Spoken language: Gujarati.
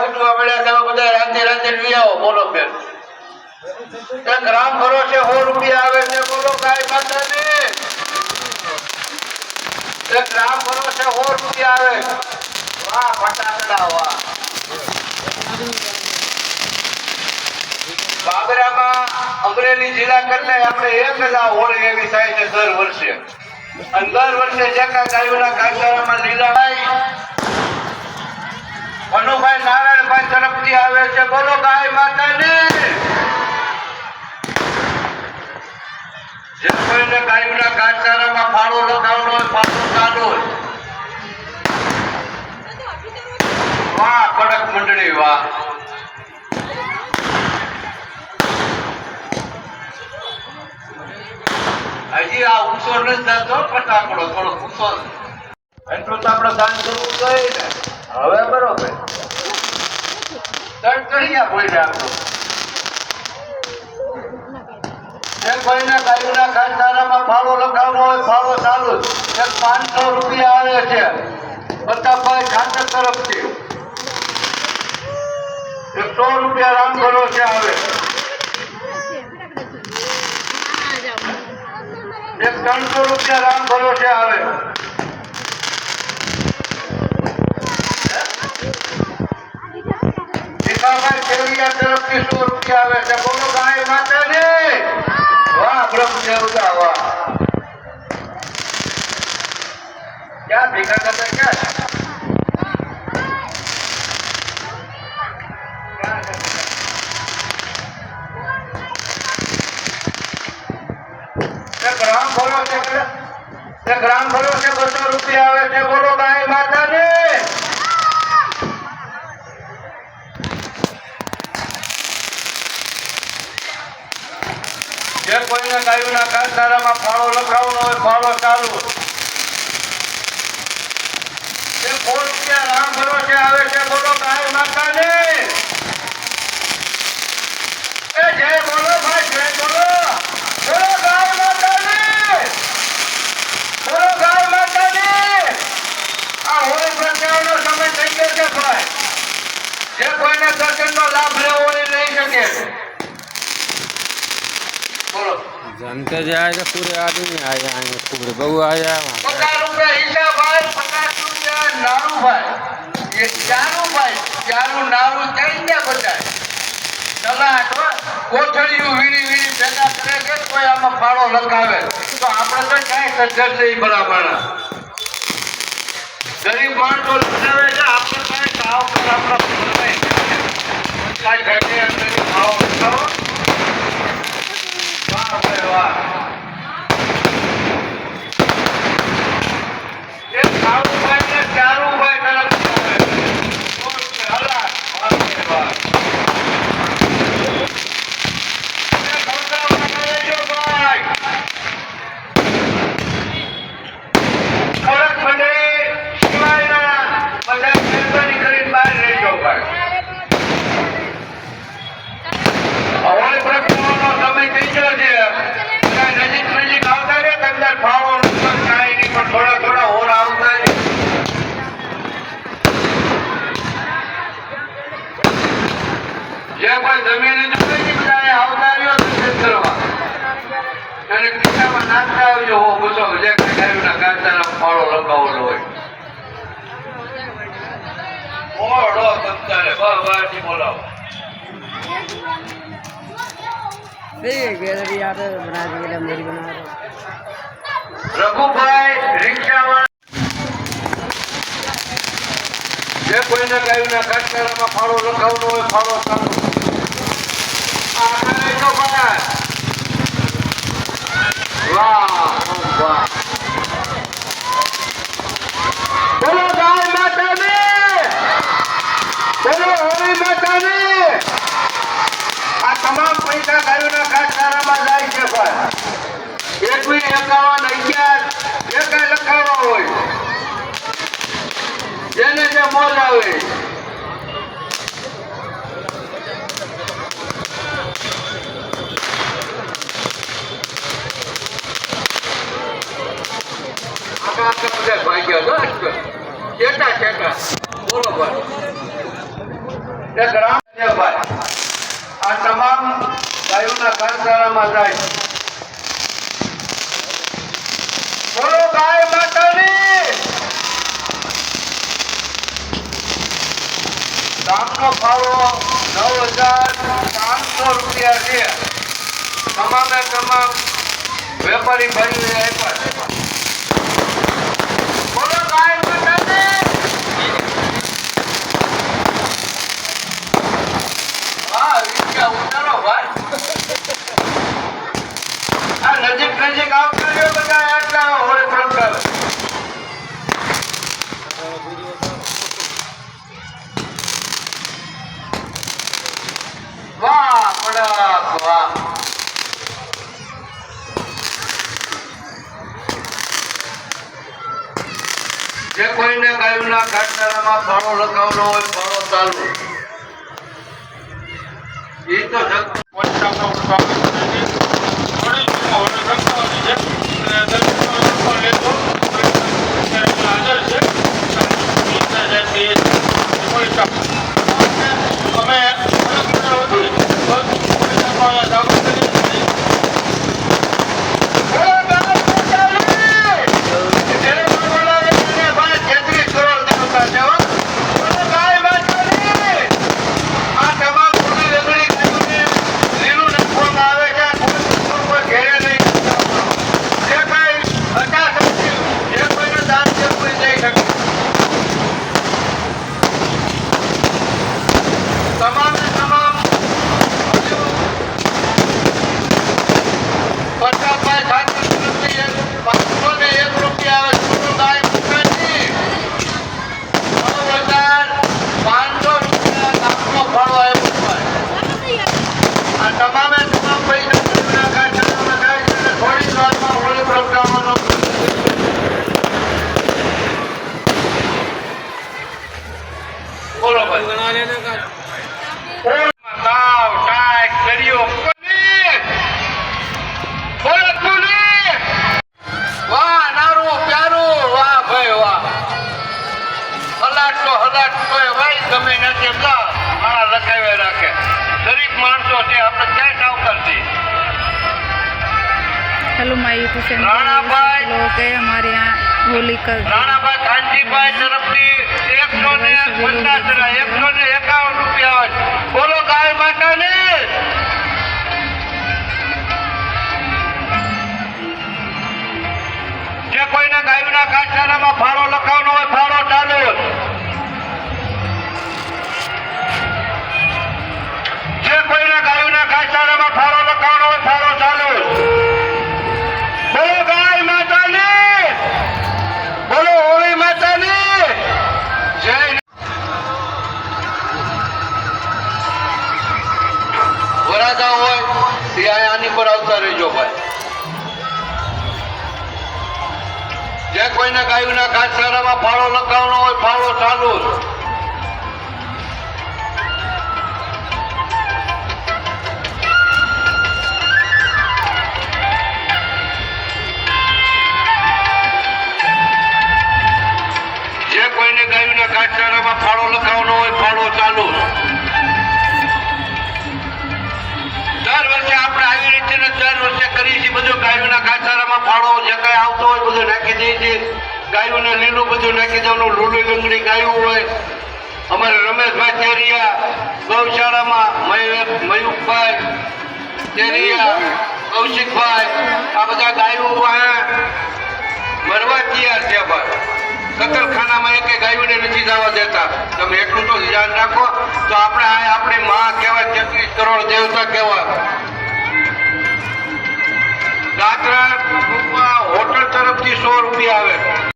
વાંચવા મળ્યા તમે બધા રાતે રાતે લઈ આવો બોલો બેન એક ગ્રામ ભરોસે 100 રૂપિયા આવે છે બોલો ગાય માતાને એક ગ્રામ ભરોસે 100 રૂપિયા આવે વાહ ફટાકડા વાહ બાબરામાં અમરેલી જિલ્લા કરતા આપણે 1000 હોળી એવી થાય છે દર વર્ષે અને દર વર્ષે જેકા ગાયોના કાંટાળામાં લીલાભાઈ મનુભાઈ નારાયણભાઈ તરફથી આવે છે બોલો ગાય માતાને જે કોઈને ગાયોના કાંટાળામાં ફાળો લગાવવાનો હોય ફાળો ચાલુ હોય વાહ કડક મંડળી વાહ હજી આ ઊંચો નથી થતો ફટાકડો થોડો ઊંચો એટલું તો આપણે દાન કરવું જોઈએ ને હવે બરોબર દંડ કરી ગયા કોઈને આપણું જે કોઈને ગાયોના ખાનદાનામાં ફાળો લખાવવાનો હોય ફાળો ચાલુ એક 500 રૂપિયા આવે છે પ્રતાપભાઈ ખાતર તરફથી 100 રૂપિયા રામ ભરોસે આવે એક 300 રૂપિયા રામ ભરોસે આવે ભીખાભાઈ કેવડિયા તરફથી 100 રૂપિયા આવે છે બોલો ગાય માતાને વાહ બ્રહ્મદેવતા વાહ ક્યાં ભીખા કરતા ક્યાં ગ્રામ ભરોસે 200 રૂપિયા આવે છે બોલો ગાય માતાને જે કોઈને ગાયોના કાંટાળામાં ફાળો લખાવવાનો હોય ફાળો ચાલુ 100 રૂપિયા રામ ભરોસે આવે છે બોલો ગાય માતાને એ જય બોલો ભાઈ જય બોલો બોલો ગાય માતાને બોલો ગાય માતાને આ હોળી પ્રગટાવવાનો સમય થઈ ગયો છે ભાઈ જે કોઈને દર્શનનો લાભ લેવો હોય લઈ શકે बोलो जानते जाएगा पूरे आदमी आए आएंगे पूरे बहू आया 50 रुपया ईशा भाई 50 रुपया नारू भाई ये चारू नारू चाहिए बताए चला तो कोठड़ियों वीड़ी वीड़ी भેगा करे के कोई आમાં ફાળો લગાવે તો આપણે તો કાઈ સજ્જડ નહીં બરાબર ગરીબ માણસો લગાવે છે આપણે કાઈ સાવ પર આપણા ભરવાય કાઈ ઘટે અંદર ભાવ લગાવો વાહ ભાઈ વાહ એ ખાવું ભાઈ ને ચારું ભાઈ તરફ હલા વાહ ભાઈ વાહ गैलरी आ रहा बना दी मेरी बना रहा रघुभाई रिक्शावाળા જે કોઈને ગાયોના કાંટાળામાં ફાળો લખાવવાનો હોય ફાળો ચાલુ આ તો ભાઈ વાહ વાહ બોલો ગાય માતાને બોલો હોળી માતાને આ તમામ પૈસા ગાયોના કાંટાળામાં જાય છે ભાઈ 21 51 11 જે કઈ લખાવવા હોય જેને જે મોજ આવે ભાગ્ય ચેટા ચેટા બોલો ભાઈ એક રામ છે ભાઈ. આ તમામ ગાયોના ઘરચારામાં જાય છે. બોલો ગાય માતાની. દામનો ફાળો 9,500 રૂપિયા છે. તમામે તમામ વેપારી ભાઈઓએ આપ્યા છે. બોલો ગાય માતાની. વાહ, રિક્ષા ઉતારો ભાઈ. આ નજીક નજીક આવતા રહ્યો બધા આટલા હોળે ફરતા. વાહ કડક વાહ. જે કોઈને ગાયોના ઘાટનારામાં ફાળો લગાવવાનો હોય ફાળો ચાલુ. એ તો પંચાવનનો સ્વાગત કરે છે. વડીલમાં વડે રંગાવાની છે. અને દરેકનો લોકો લેતો અત્યારે હાજર છે. અમે બોલો ભાઈ. તાવ ટાઈટ કર્યો કોની? બોલો કોની? વાહ નારું પ્યારું વાહ ભાઈ વાહ. હલાટતો એ ભાઈ ગમે નથી એમના મારા લખાવે રાખે. ગરીબ માણસો છે આપણે ક્યાંય સાવકાર છીએ. Hello my YouTube channel Rana भाई। लोग है हमारे यहाँ होली का રાણાભાઈ કાનજીભાઈ તરફથી 151 રૂપિયા હોય. બોલો ગાય માતાની. જે કોઈને ગાયોના ઘાસચારામાં ફાળો લખાવવાનો હોય ફાળો ચાલુ. જે કોઈને ગાયોના ઘાસચારામાં ફાળો લખાવવાનો હોય ફાળો ચાલુ. બોલો ગાય માતાની. બોલો હોળી માતાની જય. વરાજા હોય એ આની પર આવતા રહેજો ભાઈ. જે કોઈને ગાયોના ઘાસચારામાં ફાળો લગાવવાનો હોય ફાળો ચાલુ. જે કોઈને ગાયોના ઘાસચારામાં ફાળો લગાવવાનો હોય ફાળો ચાલુ. દર વર્ષે આપણે આવી રીતે દર વર્ષે કરીએ છીએ. બધું ગાયોના ઘાસચારામાં ફાળો જે કઈ આવતો હોય બધું નાખી દઈએ છીએ. ગાયોને લીલું બધું નાખી દેવાનું. લીલું લંગડી ગાયું હોય. અમારે રમેશભાઈ તેરિયા ગૌશાળામાં મયુકભાઈ તેરિયા કૌશિકભાઈ આ બધા ગાયો મરવા તૈયાર છે ભાઈ. કતલખાનામાં એક ગાયોને નથી જવા દેતા. તમે એટલું તો ધ્યાન રાખો. તો આપણે આપણી માં કહેવાય 33 કરોડ દેવતા કહેવાય. દાદરા હોટલ તરફથી 100 રૂપિયા આવે.